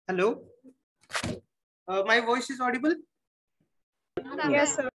Hello. My voice is audible? Yes, sir.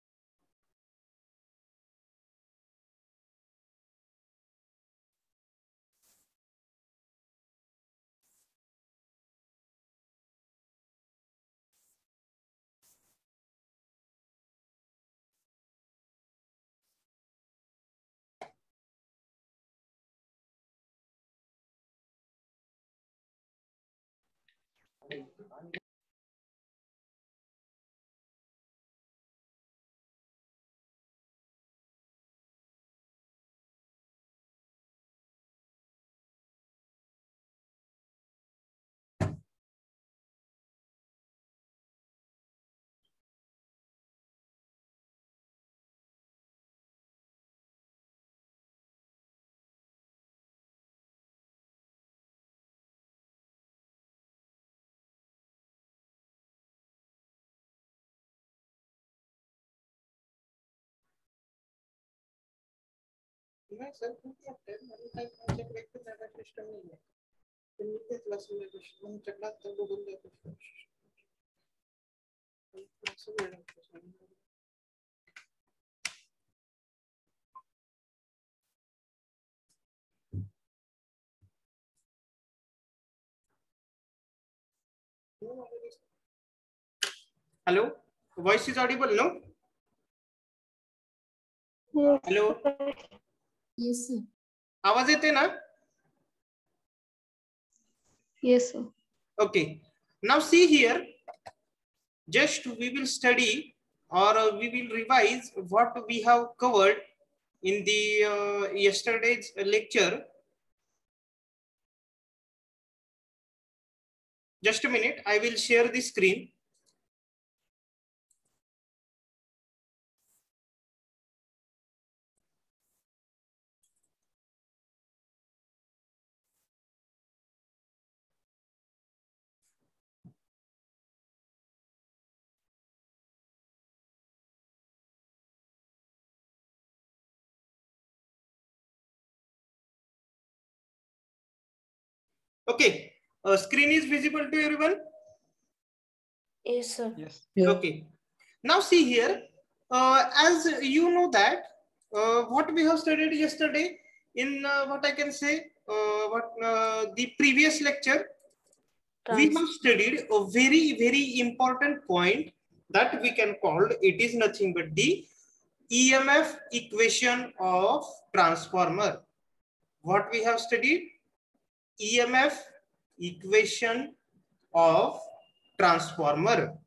Hello. Voice is audible, no? Yes. Hello. Yes, sir. आवाज येते ना? Yes, sir. Okay. Now see here. Just we will study or we will revise what we have covered in the yesterday's lecture. Just a minute. I will share the screen. Okay. Screen is visible to everyone? Yes, sir. Yes. Okay. Now see here, as you know that what we have studied yesterday in what I can say, the previous lecture, we have studied a very important point that we can call it is nothing but the EMF equation of transformer. What we have studied? EMF equation of transformer.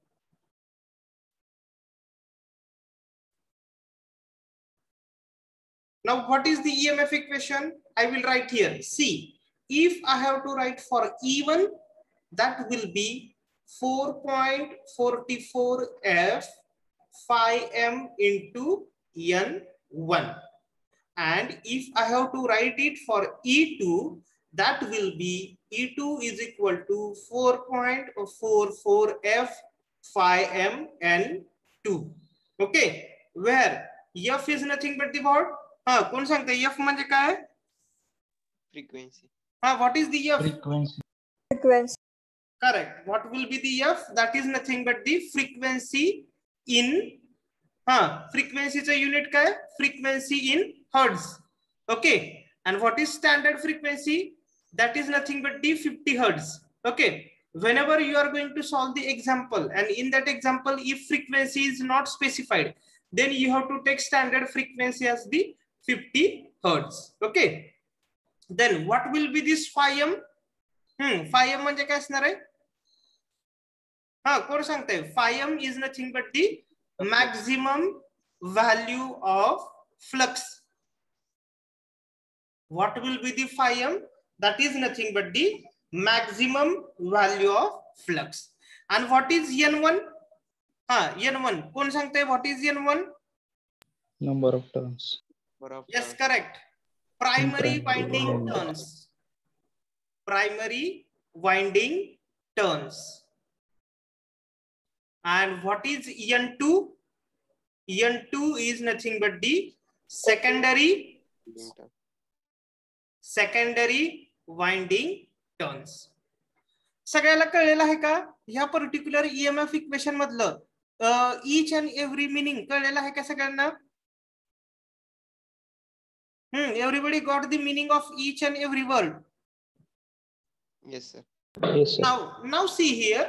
Now, what is the EMF equation? I will write here. See, if I have to write for E1, that will be 4.44 F phi m into N1. And if I have to write it for E2, that will be E2 is equal to 4.44 F phi m N2. Okay, where F is nothing but the what? हाँ कौन सांगते F म्हणजे काय? Frequency. हाँ what is the F? Frequency. Frequency. Correct. What will be the F? That is nothing but the frequency in frequency चा unit काय? Frequency in hertz. Okay. And what is standard frequency? That is nothing but the 50 hertz. Okay. Whenever you are going to solve the example, and in that example, if frequency is not specified, then you have to take standard frequency as the 50 hertz. Okay. Then what will be this phi m? Phi m म्हणजे काय असणार आहे? कोण सांगते? Phi m is nothing but the maximum value of flux. What will be the phi m? That is nothing but the maximum value of flux. And what is N1? N1. कोण सांगते? What is N1? Number of turns. Yes, correct. Primary winding winding. turns. Primary winding turns. And what is N2? N2 is nothing but the secondary winding turns. सगळ्याला कळलेलं आहे का ह्या particular EMF equation मधलं each and every meaning कळलेलं आहे का सगळ्यांना? Everybody got the meaning of each and every word? Yes, sir. Yes, sir. Now see here,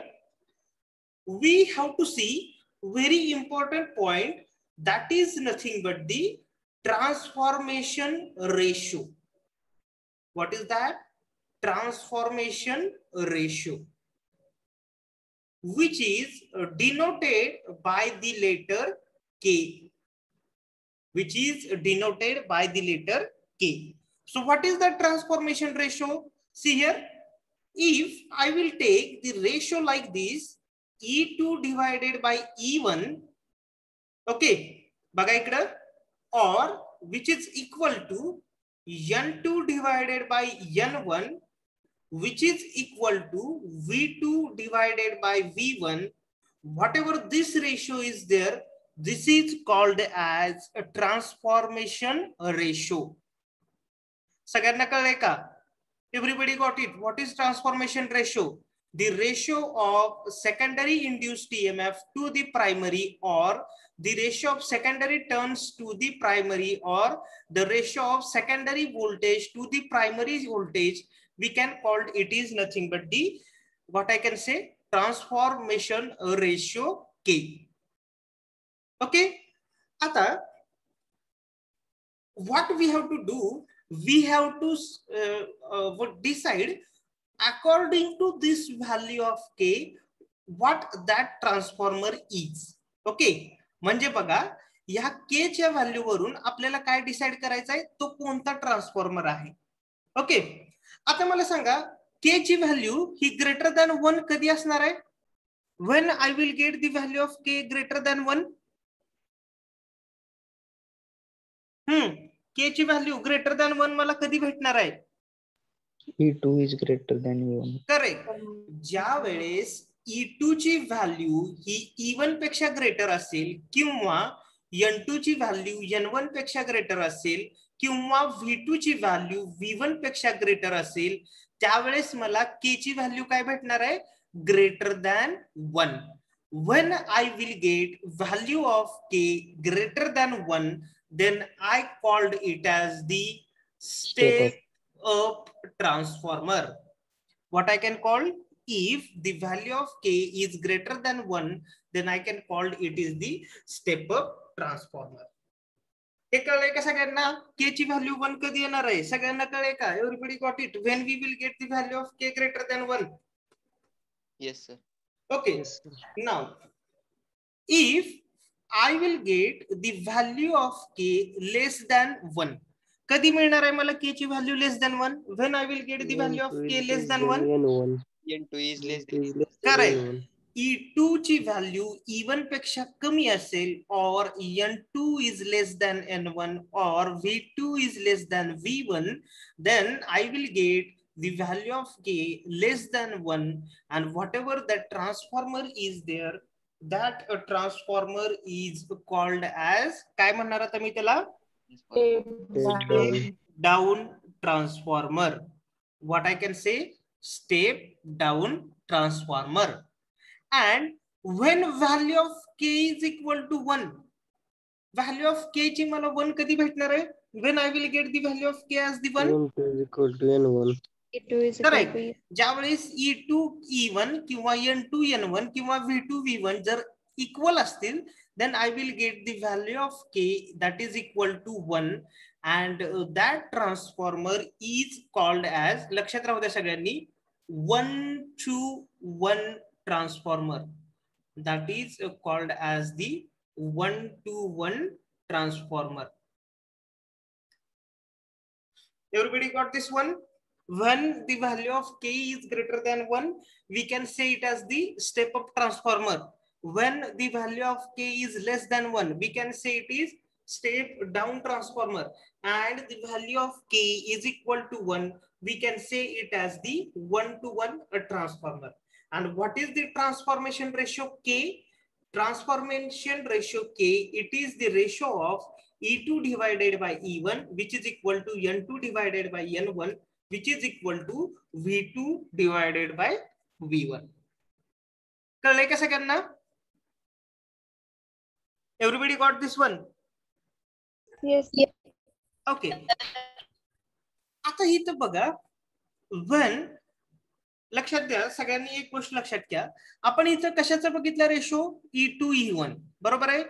we have to see very important point, that is nothing but the transformation ratio. What is that? Transformation ratio, which is denoted by the letter K. Which is denoted by the letter K. So what is the transformation ratio? See here, if I will take the ratio like this, E2 divided by E1, okay, baga ikkada, or which is equal to N2 divided by N1, which is equal to V2 divided by V1, whatever this ratio is there, this is called as a transformation ratio. सगळ्यांना कळलंय का? Everybody got it? What is transformation ratio? The ratio of secondary induced EMF to the primary, or the ratio of secondary turns to the primary, or the ratio of secondary voltage to the primary voltage. We can call it is nothing but the, what I can say, transformation ratio K. Okay, Ata, what we have to do, we have to decide according to this value of K what that transformer is. Okay, म्हणजे बघा या K च्या value वरून आपल्याला काय decide करायचं आहे, तो कोणता ट्रान्सफॉर्मर आहे. ओके, आता मला सांगा K ची व्हॅल्यू ही ग्रेटर दॅन 1 कधी असणार आहे? When I will get the value of K greater than 1? K ची व्हॅल्यू ग्रेटर दॅन 1 मला कधी भेटणार आहे? E2 is greater than E1. Correct. ज्या वेळेस E2 ची व्हॅल्यू ही E1 पेक्षा ग्रेटर असेल, किंवा N2 ची व्हॅल्यू N1 पेक्षा ग्रेटर असेल, किंवा V2 ची व्हॅल्यू V1 पेक्षा ग्रेटर असेल, त्यावेळेस मला K ची व्हॅल्यू काय भेटणार आहे? Greater than 1. When I will get value of K greater than 1, then I called it as the step up transformer. What I can call, if the value of K is greater than 1, then I can call it is the step up transformer. हे कळलंय का सगळ्यांना? K ची value 1 कधी येणार आहे? सगळ्यांना कळलंय का? Everybody got it? When we will get the value of K greater than 1? Yes, sir. Okay. Yes, sir. Now, if I will get the value of K less than 1, कधी मिळणार आहे मला K ची value less than 1? When I will get the value of K less than 1? N2 is less than Correct. E2 ची value E1 पेक्षा कमी असेल, or N2 is less than N1, or V2 is less than V1, then I will get the value of K less than 1, and whatever that transformer is there, that a transformer is called as, काय म्हणणार आता मी त्याला? Down transformer. What I can say? Step down transformer. And when value of K is equal to 1, value of K ची मला 1 कधी भेटणार आहे? When I will get the value of K as the 1? N2 is equal to N1. Correct. ज्यावेळेस E2 E1 किंवा N2 N1 किंवा V2 V1 जर equal असतील, then I will get the value of K that is equal to 1, and that transformer is called as, लक्षात राहू द्या सगळ्यांनी, 1-to-1 transformer. That is called as the 1-to-1 transformer. Everybody got this one? When the value of K is greater than 1, we can say it as the step up transformer. When the value of K is less than 1, we can say it is step down transformer. And the value of K is equal to 1, we can say it as the 1-to-1 transformer. And what is the transformation ratio K? Transformation ratio K, it is the ratio of E2 divided by E1, which is equal to N2 divided by N1, which is equal to V2 divided by V1. कळलंय का सगळ्यांना? Everybody got this one? Yes. Okay. आता इथं बघा, when लक्षात द्या सगळ्यांनी एक गोष्ट लक्षात घ्या, आपण इथं कशाचं बघितलं रेशो? E2 E1 बरोबर आहे,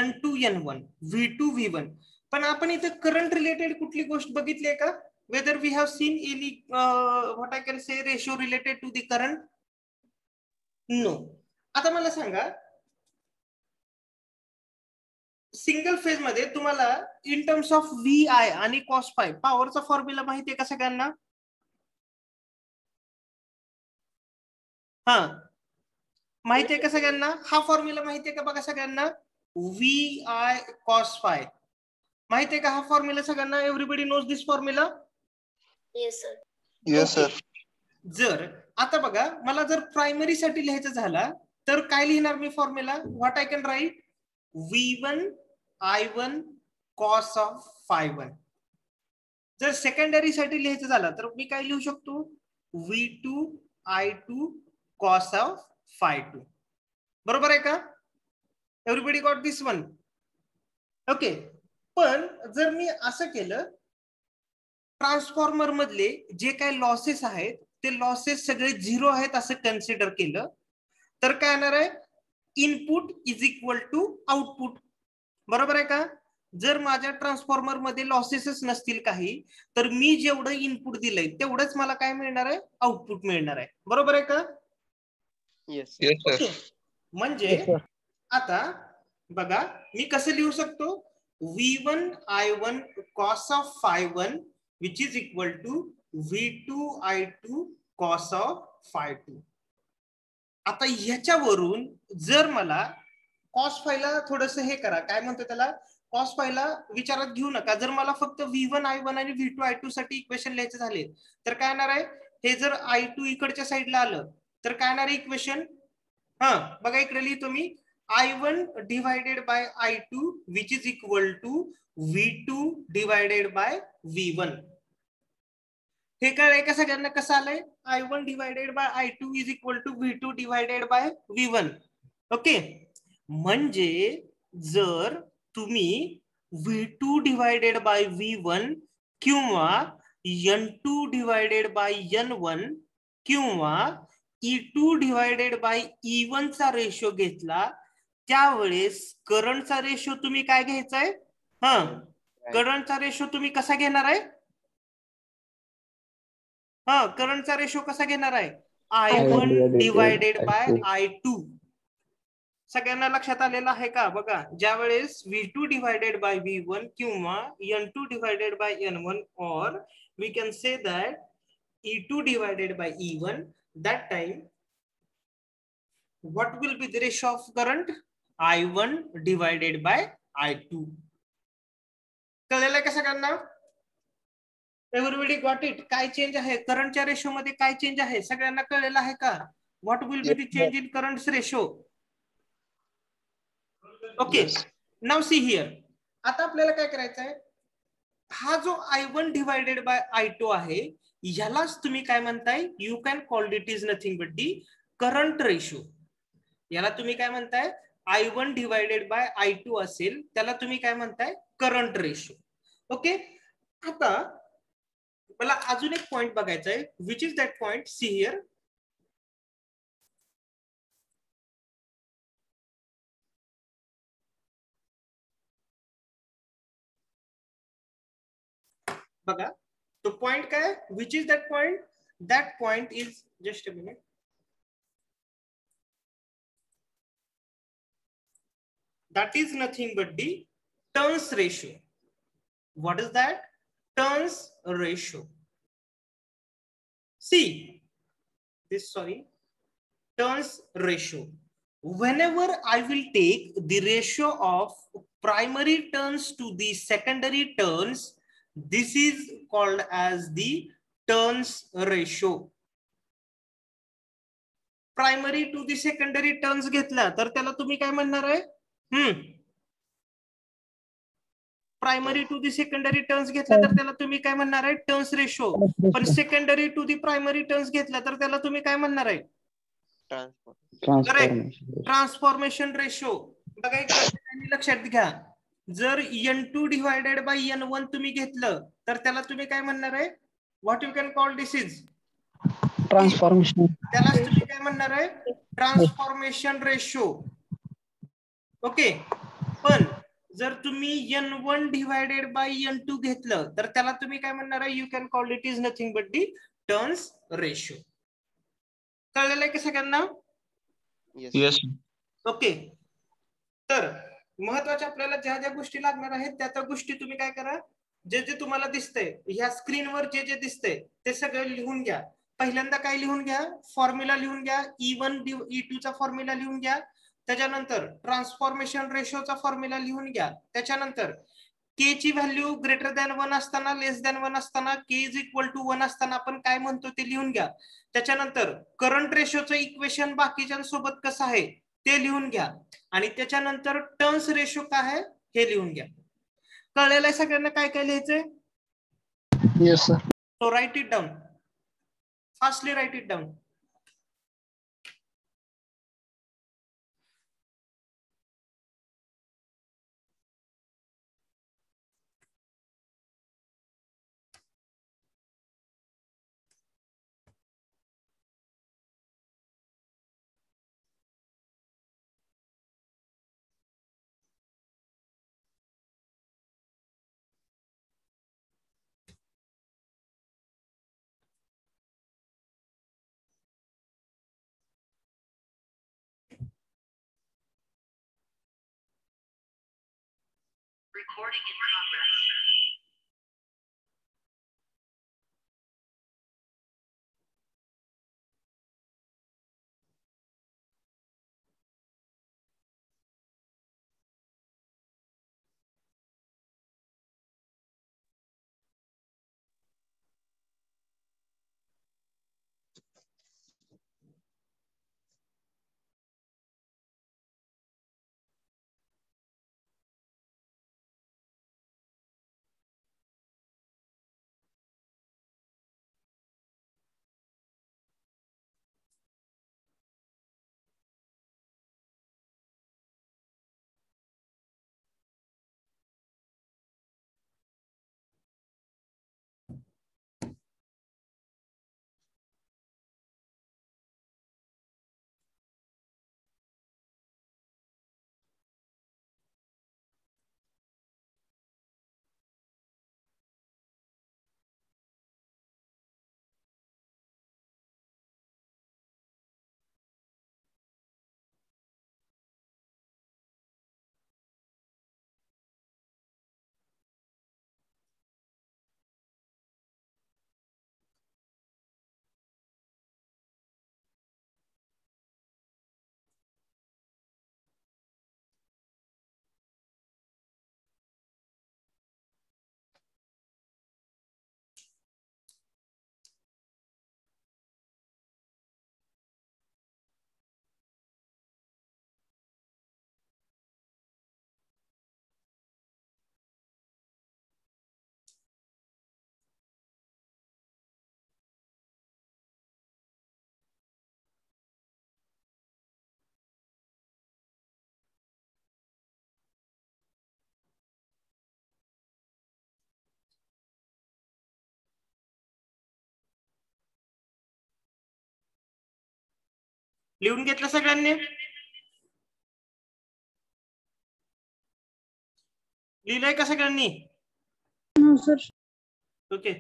N2 N1, V2 V1. पण आपण इथं करंट रिलेटेड कुठली गोष्ट बघितली आहे का? Whether we have seen any what I can say ratio related to the current? No. आता मला सांगा, सिंगल फेज मध्ये तुम्हाला इन टर्म्स ऑफ VI आणि कॉस फाय पॉवरचा फॉर्म्युला माहिती आहे का सगळ्यांना? हा, माहिती आहे का सगळ्यांना? हा फॉर्म्युला माहिती आहे का बघा सगळ्यांना? VI cos फाय माहिती आहे का हा फॉर्म्युला सगळ्यांना? Everybody knows this formula? Yes, sir. Yes, sir. जर आता बघा मला जर प्रायमरी साठी लिहायचं झाला तर काय लिहिणार मी formula? What I can write? V1 I1 cos of phi1. जर सेकंडरी साठी लिहायचं झालं तर मी काय लिहू शकतो? V2 I2 cos of phi2. बरोबर आहे का? Everybody got this one? Okay. पण जर मी असं केलं, ट्रान्सफॉर्मर मधले जे काही लॉसेस आहेत ते लॉसेस सगळे झिरो आहेत असं कन्सिडर केलं तर काय येणार आहे? Input is equal to output. बरोबर आहे का? जर माझ्या ट्रान्सफॉर्मर मध्ये लॉसेसच नसतील काही तर मी जेवढं इनपुट दिलंय तेवढंच मला काय मिळणार आहे? आउटपुट मिळणार आहे. बरोबर आहे का? Yes, sir. म्हणजे आता बघा मी कसं लिहू शकतो? V1 I1 cos of phi1 which is equal to V2 I2 cos of phi2. आता ह्याच्यावरून जर मला कॉस फायला थोडस हे करा, काय म्हणतो त्याला, कॉस फायला विचारात घेऊ नका. जर मला फक्त V1 I1 आणि V2 I2 साठी इक्वेशन लिहायचे झाले तर काय येणार आहे? हे जर I2 इकडच्या साईडला आलं तर काय येणार आहे इक्वेशन? हा बघा इकडे लिहितो मी, I1 divided by I2 which is equal to V2 divided by V1. हे कळलंय का सगळ्यांना कसं आलंय? I1 divided by I2 is equal to V2 divided by V1. Okay. म्हणजे जर तुम्ही V2 डिवायडेड बाय V1 किंवा N2 डिवायडेड बाय N1 किंवा E2 डिवायडेड बाय E1 चा रेशो घेतला त्यावेळेस करंटचा रेशो तुम्ही काय घ्यायचा आहे? हा, करंटचा रेशो तुम्ही कसा घेणार आहे? हा, करंटचा रेशो कसा घेणार आहे? I1 divided by I2. सगळ्यांना लक्षात आलेला आहे का? बघा, ज्यावेळेस V2 डिवायडेड बाय V1 किंवा N2 डिवायडेड बाय N1 और we can say that E2 divided by E1, that time what will be the ratio of current? I1 divided by I2. कळलेलं का सगळ्यांना? Everybody got it? काय change आहे करंटच्या ratio मध्ये? काय चेंज आहे सगळ्यांना कळलेलं आहे का? What will be the change in currents ratio? Okay. Now see here. आता आपल्याला काय करायचं आहे? हा जो I1 डिवायडेड बाय I2 आहे ह्यालाच तुम्ही काय म्हणताय? You can call it is nothing but the current ratio. याला तुम्ही काय म्हणताय? I1 डिवायडेड बाय I2 असेल त्याला तुम्ही काय म्हणताय? Current ratio. ओके. आता मला अजून एक पॉइंट बघायचा आहे. Which is that point? See here. बघा तो पॉइंट काय? Which is that point? That point is, just a minute, that is nothing but the turns ratio. What is that? Turns ratio. See this, sorry, turns ratio. Whenever I will take the ratio of primary turns to the secondary turns, this is called as the turns ratio. Primary to the secondary turns घेतला तर त्याला तुम्ही काय म्हणणार आहे? Primary to the secondary turns घेतला तर त्याला तुम्ही काय म्हणणार आहे? Turns ratio. पण secondary to the primary turns घेतला तर त्याला तुम्ही काय म्हणणार आहे? ट्रान्सफॉर्मेशन रेशो बघा इकडे लक्षात घ्या. जर N2 डिवायडेड बाय N1 तुम्ही घेतलं तर त्याला तुम्ही काय म्हणणार आहे? What you can call this is transformation. त्याला तुम्ही काय म्हणणार आहे? Transformation ratio. ओके. पण जर तुम्ही N1 डिवायडेड बाय N2 घेतलं तर त्याला तुम्ही काय म्हणणार आहे? You can call it is nothing but the turns ratio. कळलेलं आहे का सगळ्यांना? येस. ओके. तर महत्वाच्या आपल्याला ज्या ज्या गोष्टी लागणार आहेत त्या त्या गोष्टी तुम्ही काय करा, जे जे तुम्हाला दिसतंय ह्या स्क्रीनवर जे जे दिसतंय ते सगळं लिहून घ्या. पहिल्यांदा काय लिहून घ्या? फॉर्म्युला लिहून घ्या. E1 E2 चा फॉर्म्युला लिहून घ्या. त्याच्यानंतर ट्रान्सफॉर्मेशन रेशोचा फॉर्म्युला लिहून घ्या. त्याच्यानंतर के ची व्हॅल्यू ग्रेटर दॅन 1 असताना, लेस दॅन 1 असताना, के इज इक्वल टू 1 असताना आपण काय म्हणतो ते लिहून घ्या. त्याच्यानंतर करंट रेशोचं इक्वेशन बाकीच्यांसोबत कसं आहे ते लिहून घ्या. आणि त्याच्यानंतर टर्न्स रेशो काय आहे हे लिहून घ्या. कळलेलं आहे सगळ्यांना काय काय लिहायचंय? Yes sir. So write it down. Fastly write it down. Recording in progress. लिहून घेतलं सगळ्यांनी? लिहिलंय का सगळ्यांनी? सर. ओके.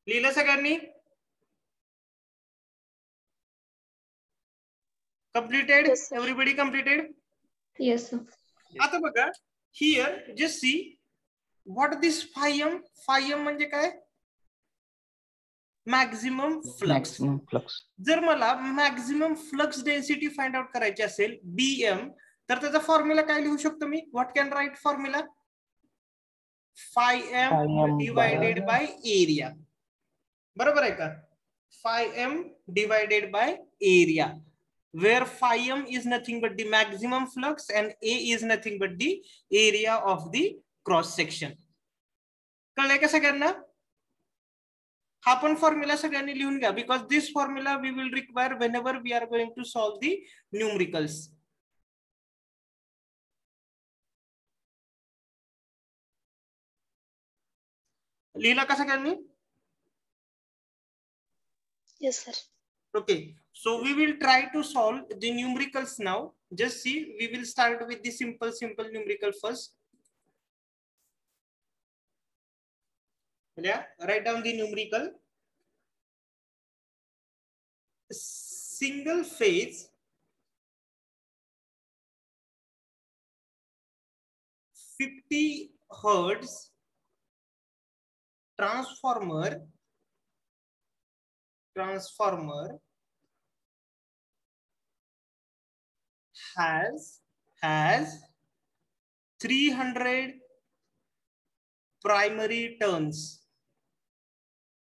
लिहिलं सगळ्यांनी? Completed? Yes, sir. Everybody completed? Yes, sir. आता बघा here just see what this phi m. Phi m म्हणजे काय? Maximum flux. Maximum flux. जर मला maximum flux density find out करायची असेल BM, तर त्याचा फॉर्म्युला काय लिहू शकतो मी? What can write formula? Φm divided by area. बरोबर आहे का? Φm divided by area, where Φm is nothing but the maximum flux and A is nothing but the area of the cross section. कळलंय का सगळ्यांना? हा पण formula सगळ्यांनी लिहून घ्या, because this formula we will require whenever we are going to solve the numericals. लिहिला का सगळ्यांनी? Yes, sir. Okay, so we will try to solve the numericals now. Just see, we will start with the simple numerical first. Yeah, write down the numerical. Single phase 50 hertz transformer has 300 primary turns.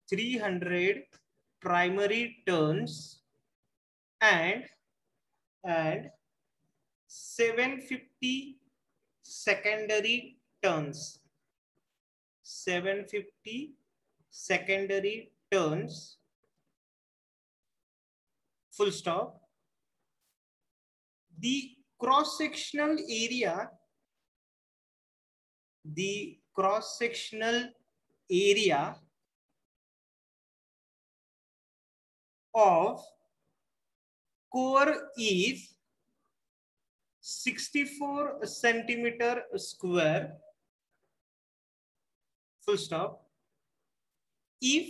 300 primary turns and 750 secondary turns. 750 secondary turns. Full stop. The cross-sectional area of core is 64 centimeter square. Full stop. If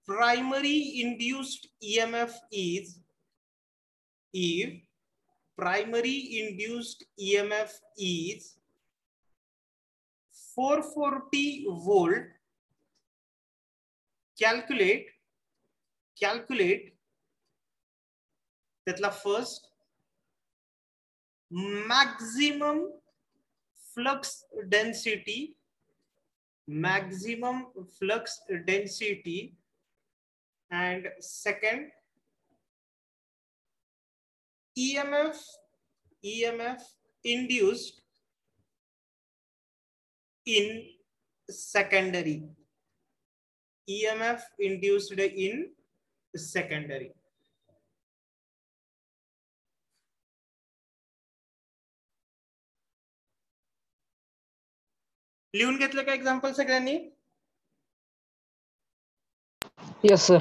primary induced EMF is 440 volt, calculate त्यातला first maximum flux density and second EMF induced in secondary. EMF induced in secondary. लिहून घेतलं का example सगळ्यांनी? Yes, sir.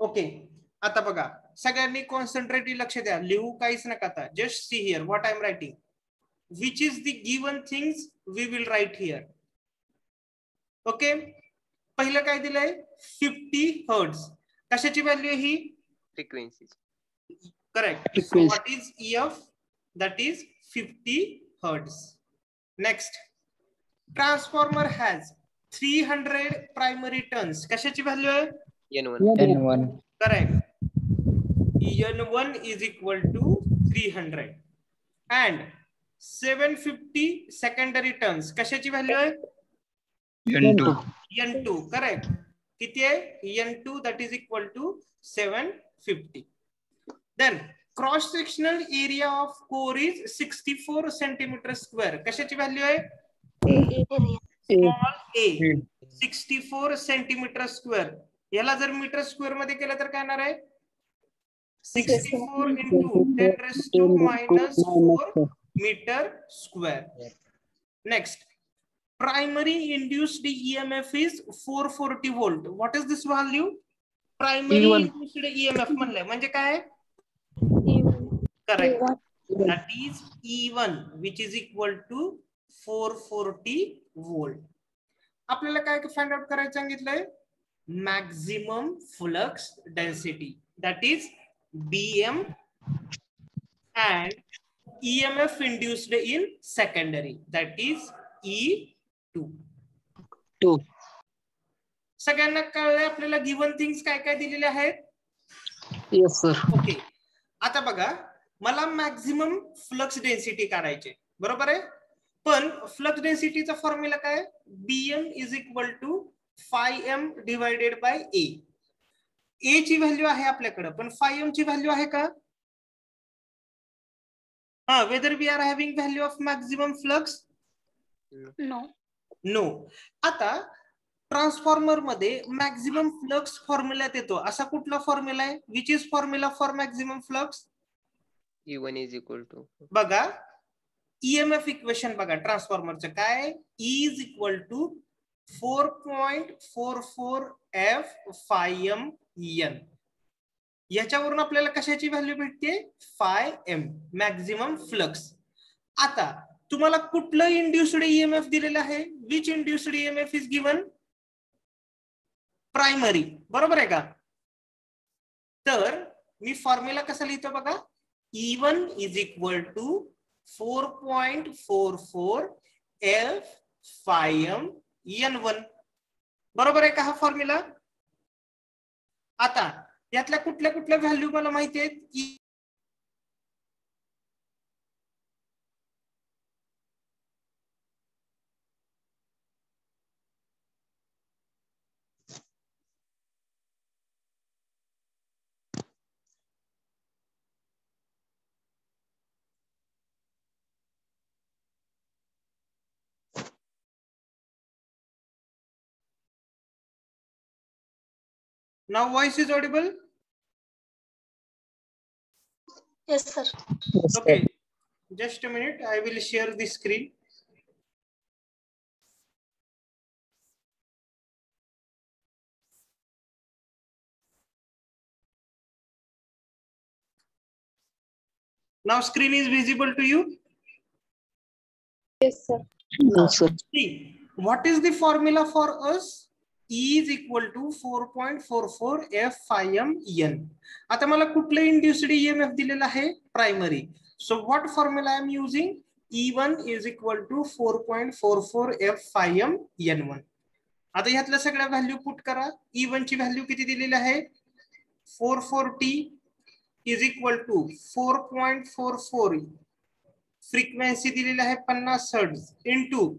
ओके, आता बघा सगळ्यांनी कॉन्सन्ट्रेटली लक्ष द्या, लिहू काहीच नका आता. Just see here what I am writing. Which is the given things we will write here. Okay, पहिलं काय दिलंय? 50 हर्ट्ज. कशाची व्हॅल्यू आहे ही? Frequencies. Correct. So Frequency. what is EF? That is 50 hertz. Next, transformer has 300 primary turns. कशाची value आहे? N1. N1. Correct. N1 is equal to 300 and 750 secondary turns. कशाची value आहे? N2. N2. Correct. किती आहे? N2 that is equal to 750. Then cross sectional area of core is 64 centimeter square. कशाची value आहे? Small a 64 centimetre square. याला जर metre square मध्ये केलं तर काय येणार आहे? 64 into 10 raised to -4 meter square. Next, primary induced EMF is 440 volt. What is this value? Primary E1. induced EMF म्हणलंय म्हणजे काय? Correct. That is E1, which is equal to 440 volt. आपल्याला काय फाइंड आउट करायचं सांगितलंय? Maximum flux density, that is BM and EMF induced in secondary, that is E2. 2. सगळ्यांना कळलंय आपल्याला given things काय काय दिलेले आहेत? Yes, sir. ओके, आता बघा, मला मॅक्झिमम फ्लक्स डेन्सिटी काढायचे, बरोबर आहे? पण फ्लक्स डेन्सिटीचा फॉर्म्युला काय? BM is equal to φm divided by A. A ची व्हॅल्यू आहे आपल्याकडे, पण φm ची व्हॅल्यू आहे का? हा, whether we are having value of maximum flux? No. No. आता ट्रान्सफॉर्मर मध्ये मॅक्झिमम फ्लक्स फॉर्म्युल्यात येतो असा कुठला फॉर्म्युला आहे? Which is formula for maximum flux? E1 is equal to बघा, EMF इक्वेशन बघा ट्रान्सफॉर्मरचं काय? E is equal to 4.44 F φm N. याच्यावरून आपल्याला कशाची व्हॅल्यू भेटते? φm, maximum flux. आता तुम्हाला कुठलं इंड्युस्ड EMF दिलेलं आहे? Which induced EMF is given? Primary, बरोबर आहे का? तर मी फॉर्म्युला कसा लिहितो बघा, E1 is equal to 4.44 F φm N1. बरोबर आहे का हा फॉर्म्युला? आता यातल्या कुठल्या कुठल्या व्हॅल्यू मला माहिती आहेत? Now voice is audible? Yes, sir. Yes, Okay, sir. just a minute, I will share the screen. Now screen is visible to you? Yes, sir. Yes, sir. See, what is the formula for us? E is equal to 4.44 F φm N. आता मला कुठलं induced EMF दिलेलं आहे? Primary. So what formula I am using? E1 is equal to 4.44 F φm N1. आता ह्यातल्या सगळ्या value put करा. E1 ची value किती दिलेली आहे? 440 is equal to 4.44 फ्रिक्वेन्सी दिलेली आहे 50 hertz into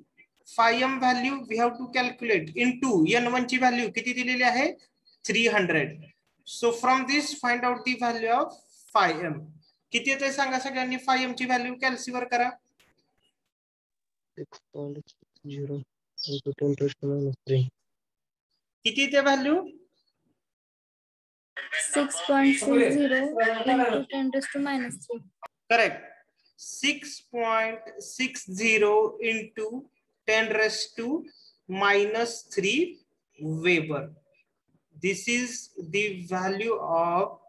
φm value we have to calculate into N1 ची व्हॅल्यू किती दिलेली आहे? 300. So from this find out the value of φm. किती येते सांगा सगळ्यांनी? φm ची व्हॅल्यू कॅल्सीवर करा. 6.0 into 10 to the minus 3. किती येते value? 6.60 into 10 raised to minus 3. Correct. 6.60 into 10 raised to minus 3 Weber. This is the value of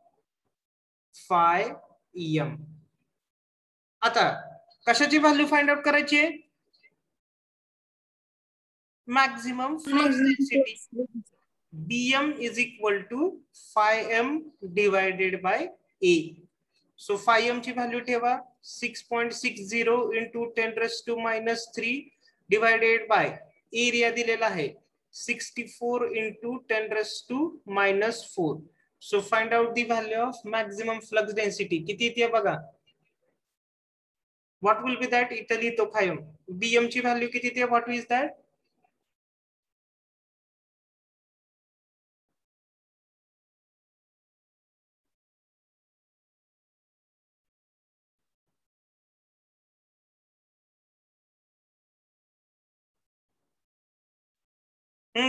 φm. आता कशाची value find out करायची आहे? Maximum flux density. BM is equal to φm divided by A. So φm ची value ठेवा 6.60 into 10 raised to minus 3 divided by area दिलेला आहे 64 into 10 raised to minus 4. So find out the value of maximum flux density. किती येते बघा? What will be that? इथे लिहितो φm. BM ची व्हॅल्यू किती येते? What is that?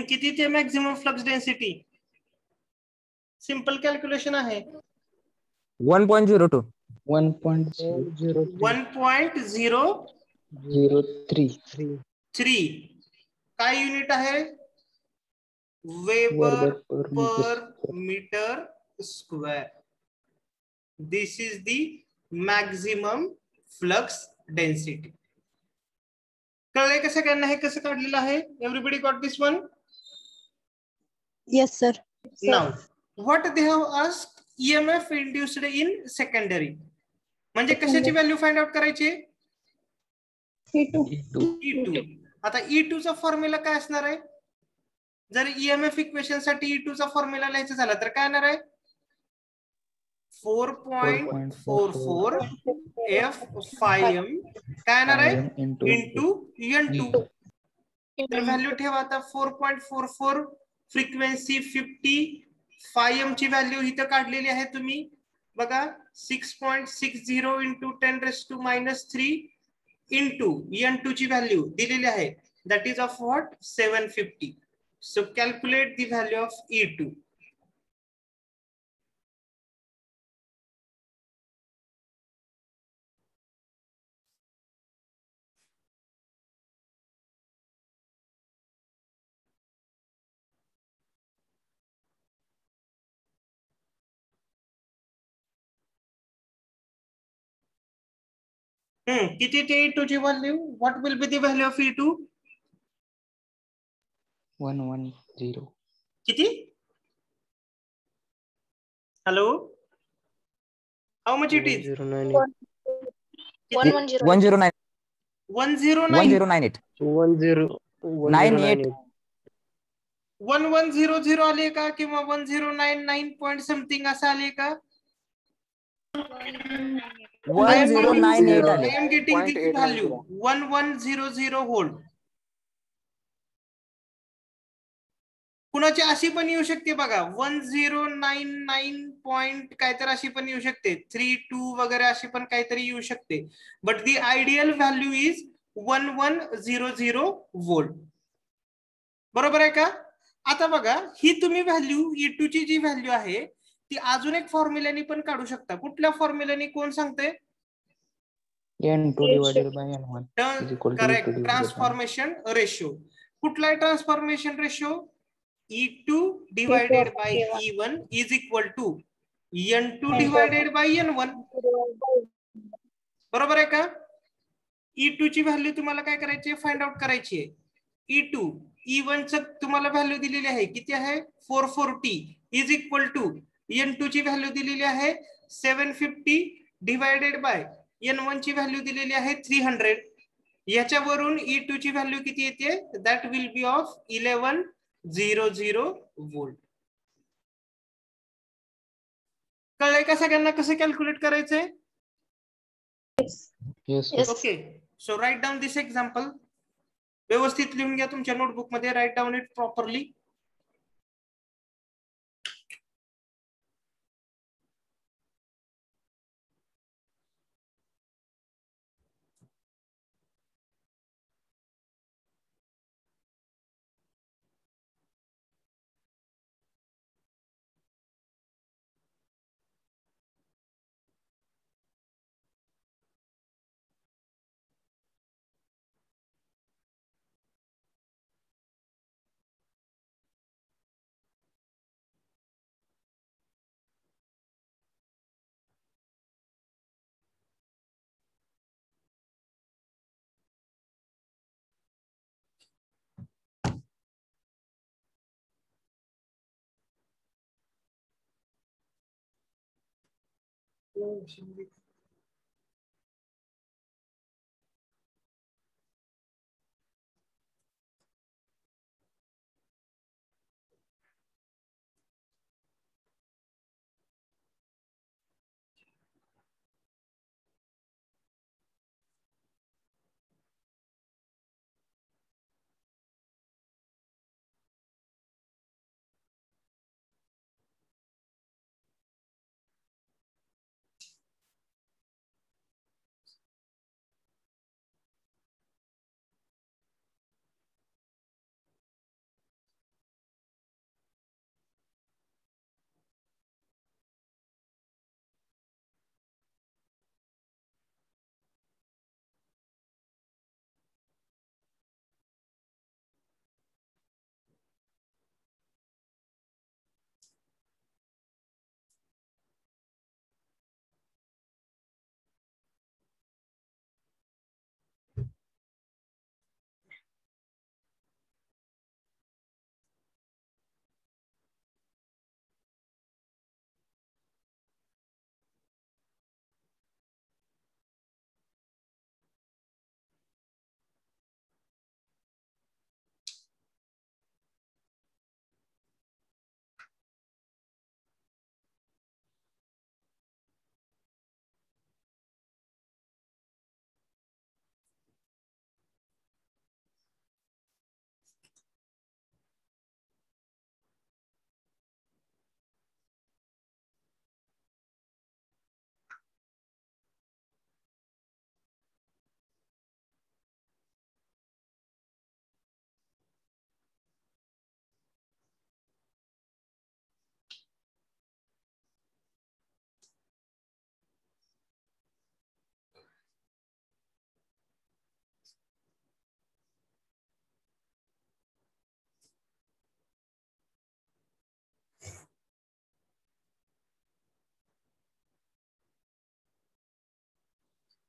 किती ते maximum flux density? Simple calculation आहे 1.02. 1.003. काय युनिट आहे? Weber per metre square. This is the maximum flux density. कळलंय का सगळ्यांना हे कसं काढलेलं आहे? Everybody got this one? Yes, sir. Now, what they have asked? EMF induced in secondary. म्हणजे कशाची व्हॅल्यू फाइंड आउट करायची? E2. E2. आता E2 चा फॉर्म्युला काय असणार आहे? जर ईएमएफ इक्वेशन साठी E2 चा फॉर्म्युला लिहायचा झाला तर काय येणार आहे? 4.44 F phi m काय येणार आहे? Into N2. तर व्हॅल्यू ठेवा आता 4.44 फ्रिक्वेन्सी 50 phi m ची व्हॅल्यू इथं काढलेली आहे तुम्ही बघा 6.60 इंटू 10⁻³ इंटू N2 ची व्हॅल्यू दिलेली आहे that is of what 750. So calculate the value of E2. किती ते E2 ची value? What will be the value of E2? 110. किती? Hello, how much it is? 1098. 110. 109. 109. 1098. 1098. 1100 आले का किंवा 1099 पॉइंट समथिंग असं आले का? I am 1098 आले. getting this value 1100 volt. कुणाची अशी पण येऊ शकते बघा 1099 पॉइंट काहीतरी अशी पण येऊ शकते 32 वगैरे अशी पण काहीतरी येऊ शकते but the ideal value is 1100 volt. बरोबर आहे का? आता बघा ही तुम्ही व्हॅल्यू E2 ची जी व्हॅल्यू आहे ती अजून एक फॉर्म्युल्याने पण काढू शकता. कुठल्या फॉर्म्युल्याने कोण सांगते? N2 divided by N1 is equal to E2 correct. divided by transformation ratio. कुठला आहे transformation ratio? E2 divided by E1 is equal to N2 divided by N1. बरोबर आहे का? E2 ची व्हॅल्यू तुम्हाला काय करायची आहे? फाइंड आउट करायची आहे. E2 E1 च तुम्हाला व्हॅल्यू दिलेली आहे किती आहे? 440 इज इक्वल टू N2 ची व्हॅल्यू दिलेली आहे 750 डिवायडेड बाय N1 ची व्हॅल्यू दिलेली आहे 300. याच्यावरून E2 ची व्हॅल्यू किती येते? That will be of 1100 volt. कळलंय का सगळ्यांना कसं कॅल्क्युलेट करायचंय? Yes. Yes. Okay, so write down this example. व्यवस्थित लिहून घ्या तुमच्या नोटबुक मध्ये. Write down it properly.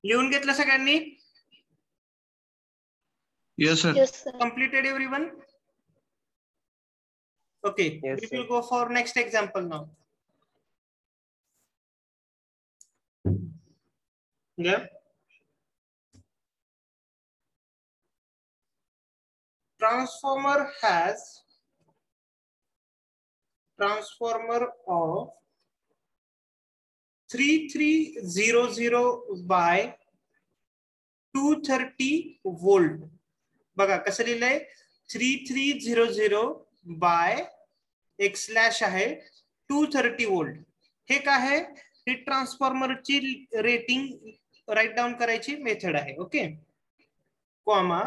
लिहून घेतलं सगळ्यांनी? Yes, sir. Yes, sir. Completed everyone? Okay, Yes, we sir. will go for next example now. Yeah. Transformer of 3300 by 230 volt. बघा कसं लिहिलंय 3300 by एक स्लॅश आहे 230 वोल्ट. हे काय आहे? ही ट्रान्सफॉर्मरची रेटिंग राईट डाऊन करायची मेथड आहे. Okay, comma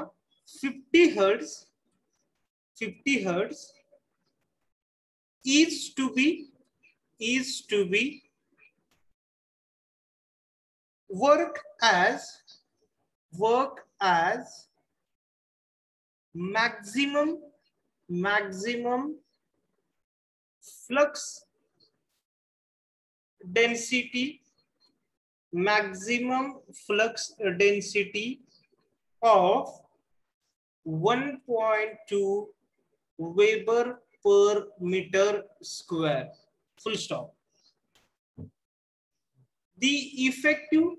50 hertz is to be work as maximum flux density of 1.2 Weber per meter square. Full stop. The effective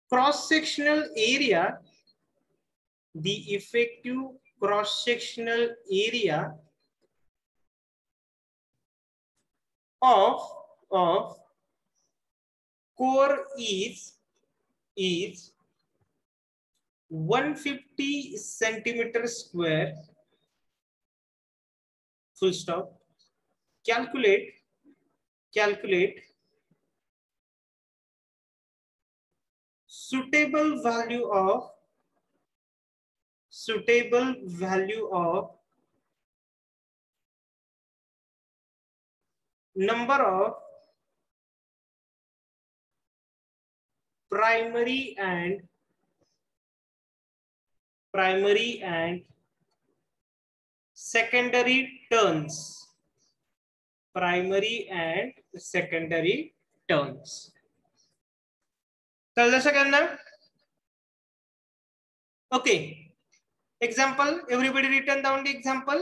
cross-sectional area of core is 150 centimeter square. Full stop. Calculate suitable value of number of primary and secondary turns. कळलं सगळ्यांना? Okay, example, everybody written down the example.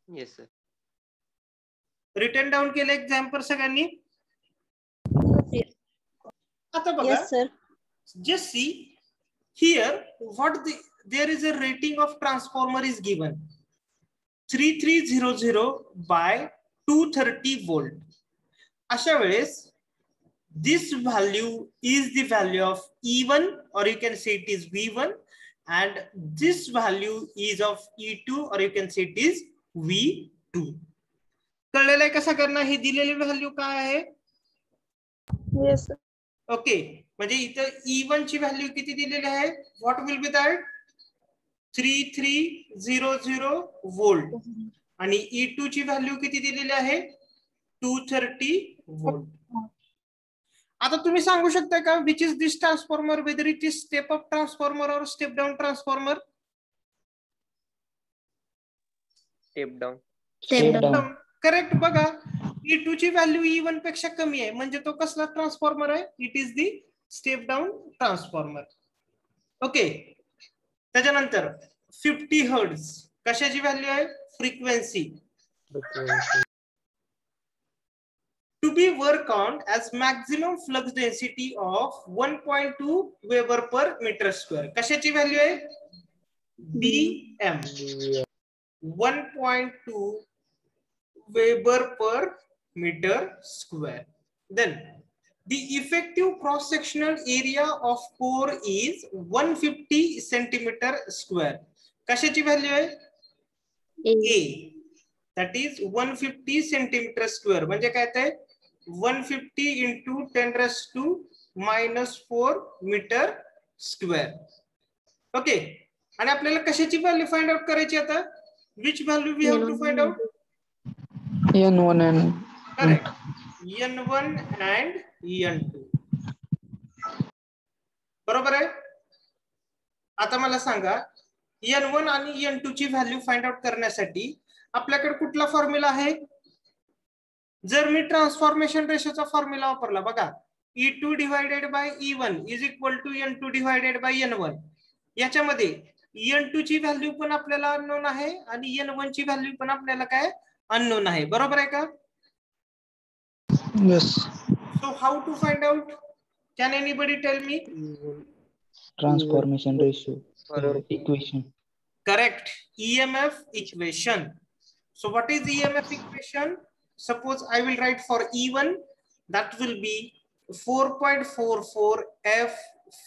Yes, sir. Written down केलं example सगळ्यांनी? आता बघा, Yes, sir. just see here there is a rating of transformer is given 3300 by 230 volt. अशा वेळेस this value is the value of E1, or you can say it is V1, and this value is of E2, or you can say it is V2. कळलेलं आहे कसं करणं? ही दिलेली value काय आहे? Yes, sir. Okay, म्हणजे इथं E1 ची व्हॅल्यू किती दिलेली आहे? What will be that? 3300 volt. आणि E2 ची व्हॅल्यू किती दिलेली आहे? 230 वोल्ट. आता तुम्ही सांगू शकता का which is this transformer, whether it is step up transformer और step down transformer? Step down. Step down. Correct. बघा, E2 ची व्हॅल्यू E1 पेक्षा कमी आहे, म्हणजे तो कसला ट्रान्सफॉर्मर आहे? It is the step down transformer. Okay, त्याच्यानंतर 50 हर्ट्ज कशाची व्हॅल्यू आहे? Frequency. To be work on as maximum flux density of 1.2 Weber per meter square. कशाची व्हॅल्यू आहे? BM. 1.2 Weber per meter square. Then the effective cross-sectional area of core is 150 centimeter square. कशाची value आहे? A. That is 150 centimeter square. म्हणजे काय ते? 150 into 10⁻⁻⁴ meter square. Okay, आणि आपल्याला कशाची व्हॅल्यू फाइंड आउट करायची आता? Which value we have to find out? N1 and Correct. N1 and N2. बरोबर आहे? आता मला सांगा, N1 आणि N2 ची व्हॅल्यू फाइंड आउट करण्यासाठी आपल्याकडे कुठला फॉर्म्युला आहे? जर मी ट्रान्सफॉर्मेशन रेशोचा फॉर्म्युला वापरला बघा, E2 divided by E1 is equal to N2 divided by N1. याच्यामध्ये N2 ची व्हॅल्यू पण आपल्याला अननोन आहे आणि N1 ची व्हॅल्यू पण आपल्याला काय अननोन आहे. बरोबर आहे का? Yes. So how to find out? Can anybody tell me? Transformation ratio equation. Correct. EMF equation. So what is EMF equation? Suppose I will write for E1, that will be 4.44 F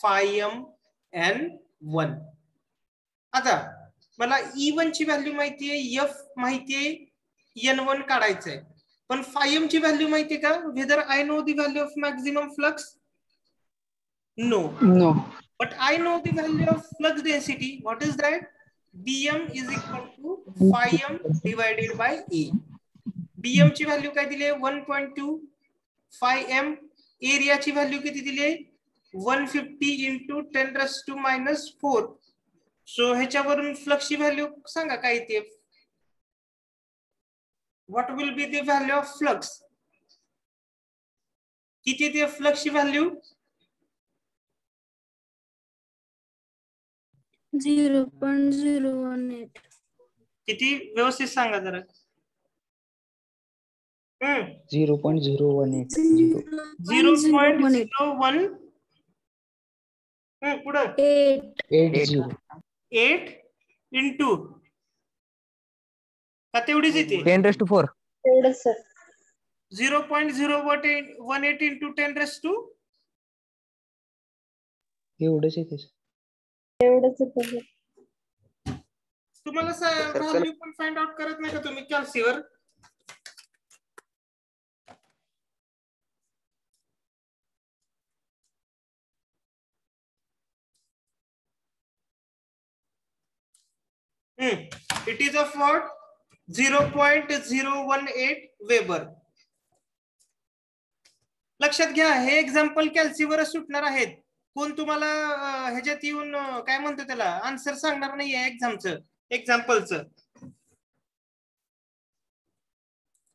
phi m N1. आता मला E1 ची value माहिती आहे, F माहिती आहे, N1 काढायचंय. पण phi m ची value माहिती आहे का? Whether I know the value of maximum flux? No. No. But I know the value of flux density. What is that? Bm is equal to phi m divided by A. Bm ची value काय दिली आहे? 1.2. phi m एरियाची value किती दिली आहे? 150 into 10⁻⁻⁴. सो ह्याच्यावरून फ्लक्सची value सांगा काय येते? What will be the value of flux? किती येते फ्लक्सची व्हॅल्यू? 0.018. किती व्यवस्थित सांगा जरा. 0.018. 0.01 पुढे 8 इंटू का तेवढीच येते? 10⁻⁴. तेवढंच सर. 0.018 इंटू 10⁻⁴. एवढंच येते. तेवढंच येतं सर. तुम्हाला व्हॅल्यू पण फाइंड आउट करत नाही का तुम्ही कॅल्सीवर? It is of what? 0.018 weber. लक्षात घ्या, हे एक्झाम्पल कॅल्सीवर सुटणार आहेत. कोण तुम्हाला ह्याच्यात येऊन काय म्हणतो त्याला आन्सर सांगणार नाहीये एक्झामचं, एक्झाम्पलचं.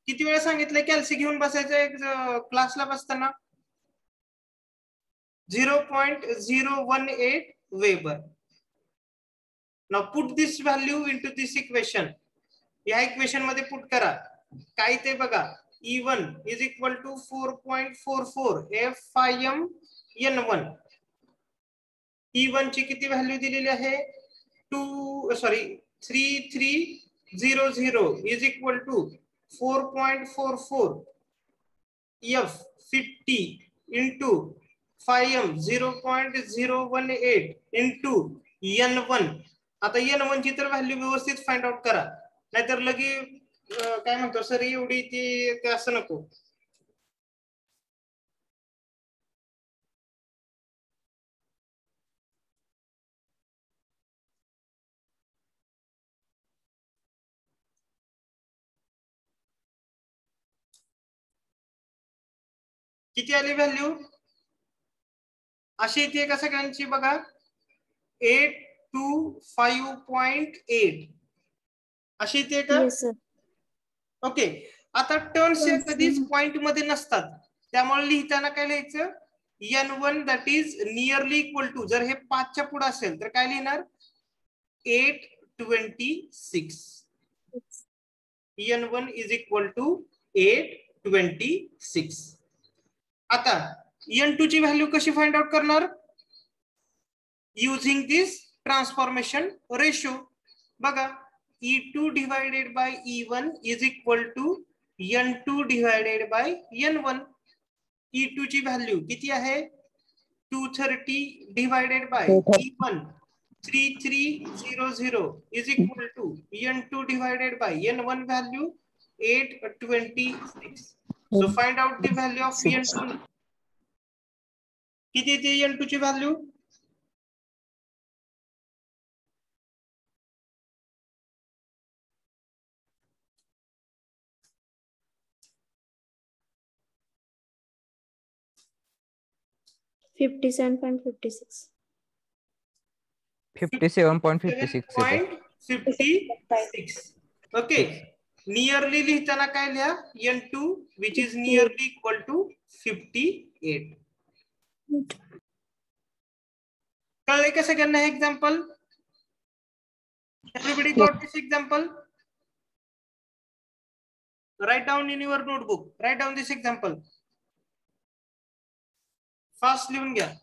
किती वेळा सांगितलंय कॅल्सी घेऊन बसायचं क्लासला बसताना? 0.018 weber. Now put this value into this equation. या इक्वेशन मध्ये पुट करा. काय ते बघा. E1 is equal to 4.44 F phi m N1. E1 ची किती व्हॅल्यू दिलेली आहे? 3300 is equal to 4.44 F 50 into phi m 0.018 into N1. आता N1 ची तर व्हॅल्यू व्यवस्थित फाइंड आउट करा, नाहीतर लगे काय म्हणतो सर एवढी ती असं नको. किती आली व्हॅल्यू? अशी येते का सगळ्यांची बघा? 825.8 अशी येते का? Yes, sir. ओके. आता टर्न्स Yes, कधीच sir. पॉइंट मध्ये नसतात, त्यामुळे लिहिताना काय लिहायचं? N1 that is nearly equal to, जर हे 5 च्या पुढे असेल तर काय लिहिणार? 826. N1 is equal to 826. आता N2 ची व्हॅल्यू कशी फाइंड आउट करणार? Using this transformation ratio. बघा, E2 divided by E1 is equal to N2 divided by N1. E2 ची व्हॅल्यू किती आहे? 230 divided by E1 3300 is equal to N2 divided by N1 value 826. So find out the value of N2. किती येते N2 ची value? $57.56. 57.56. 57.56. Okay. Nearly लिहिताना काय लिहा n2 which is nearly equal to 58. कळले का सगळ्यांना हे example? Everybody got this example? Write down in your notebook. Write down this example. Fast लिहून घ्या.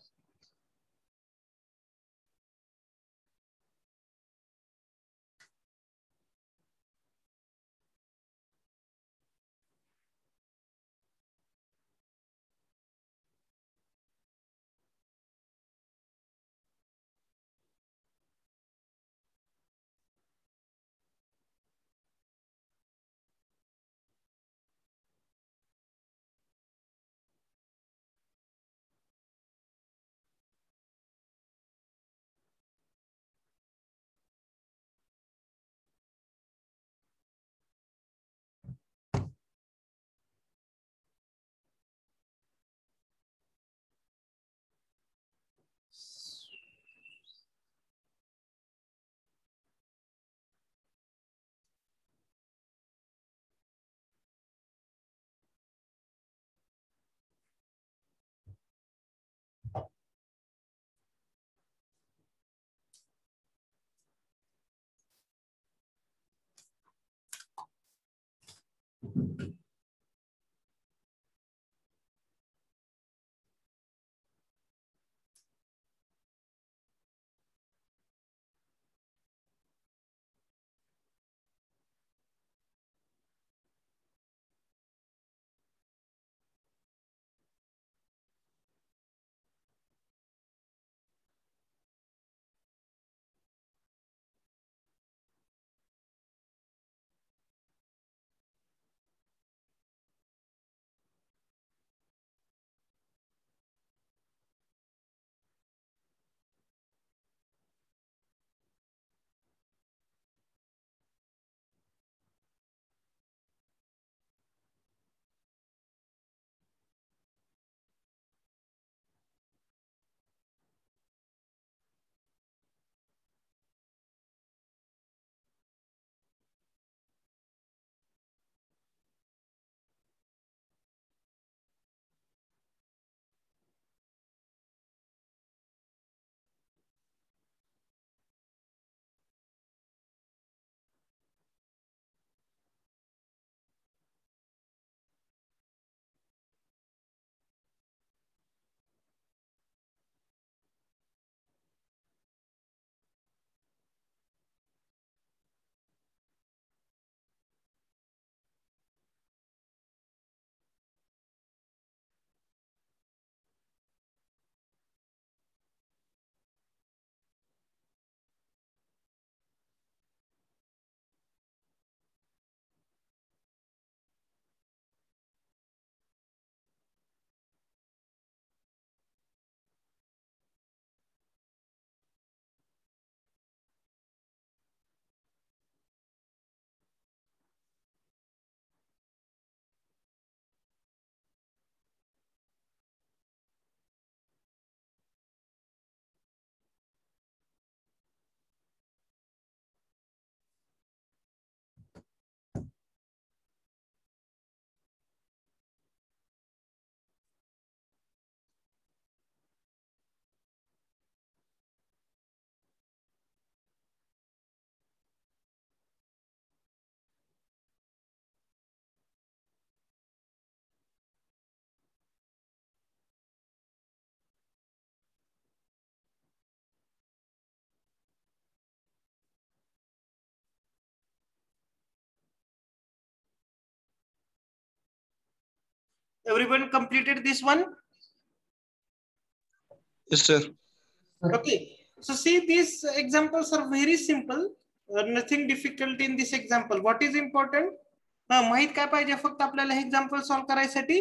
Everyone completed this one? Yes, sir. Okay. So see, these examples are very simple. Nothing difficult in this example. What is important? माहित काय पाहिजे फक्त आपल्याला example solve करायसाठी?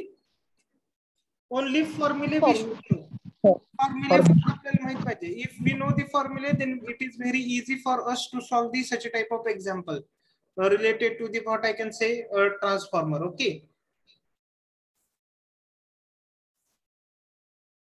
Only फॉर्म्युले फॉर्म्युले आपल्याला माहित पाहिजे. इफ वी नो द फॉर्म्युले then it is very easy for us to solve the such a type of example related to the what I can say transformer. Okay.